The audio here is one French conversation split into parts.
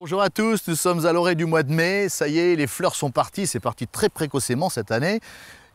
Bonjour à tous, nous sommes à l'orée du mois de mai, ça y est, les fleurs sont parties, c'est parti très précocement cette année.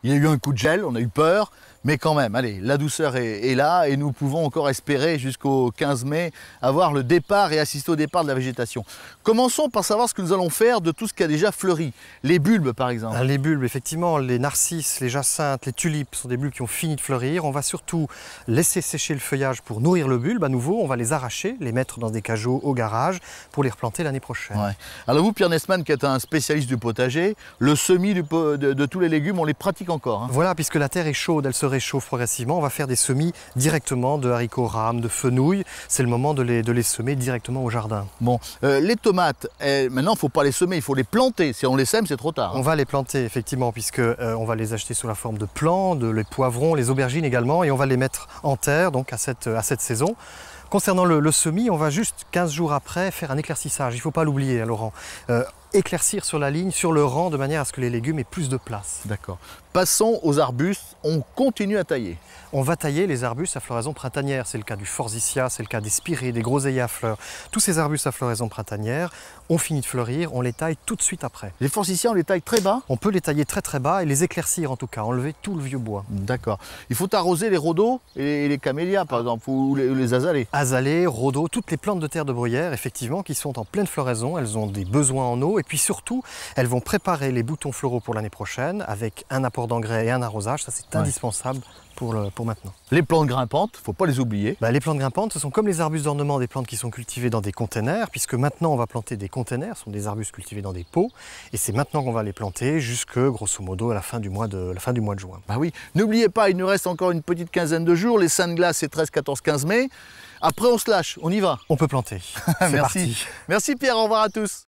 Il y a eu un coup de gel, on a eu peur, mais quand même, allez, la douceur est là et nous pouvons encore espérer jusqu'au 15 mai avoir le départ et assister au départ de la végétation. Commençons par savoir ce que nous allons faire de tout ce qui a déjà fleuri. Les bulbes par exemple. Les bulbes, effectivement, les narcisses, les jacinthes, les tulipes sont des bulbes qui ont fini de fleurir. On va surtout laisser sécher le feuillage pour nourrir le bulbe à nouveau. On va les arracher, les mettre dans des cageots au garage pour les replanter l'année prochaine. Ouais. Alors vous, Pierre Nesman, qui êtes un spécialiste du potager, le semis de tous les légumes, on les pratique encore. Hein. Voilà, puisque la terre est chaude, elle se réchauffe progressivement. On va faire des semis directement de haricots rames, de fenouil. C'est le moment de les semer directement au jardin. Bon, les tomates, maintenant, il ne faut pas les semer, il faut les planter. Si on les sème, c'est trop tard. Hein. On va les planter, effectivement, puisque on va les acheter sous la forme de plants, les poivrons, les aubergines également, et on va les mettre en terre donc à cette saison. Concernant le semis, on va juste 15 jours après faire un éclaircissage. Il ne faut pas l'oublier, hein, Laurent. Éclaircir sur la ligne, sur le rang, de manière à ce que les légumes aient plus de place. D'accord. Passons aux arbustes, on continue à tailler. On va tailler les arbustes à floraison printanière. C'est le cas du forsythia, c'est le cas des spirées, des groseilliers à fleurs. Tous ces arbustes à floraison printanière ont fini de fleurir, on les taille tout de suite après. Les forsythias, on les taille très bas? On peut les tailler très bas et les éclaircir en tout cas, enlever tout le vieux bois. D'accord. Il faut arroser les rhodos et les camélias par exemple, ou les azalées. Azalées, rhodos, toutes les plantes de terre de bruyère, effectivement, qui sont en pleine floraison. Elles ont des besoins en eau et puis surtout, elles vont préparer les boutons floraux pour l'année prochaine avec un apport d'engrais et un arrosage. Ça, c'est indispensable pour maintenant. Les plantes grimpantes, il ne faut pas les oublier. Les plantes grimpantes, ce sont comme les arbustes d'ornement, des plantes qui sont cultivées dans des containers, puisque maintenant on va planter des containers, ce sont des arbustes cultivés dans des pots, et c'est maintenant qu'on va les planter jusque, grosso modo, à la fin du mois de juin. Bah oui, n'oubliez pas, il nous reste encore une petite quinzaine de jours, les Saintes Glaces c'est 13, 14, 15 mai. Après on se lâche, on y va. On peut planter. C'est parti. Merci Pierre, au revoir à tous.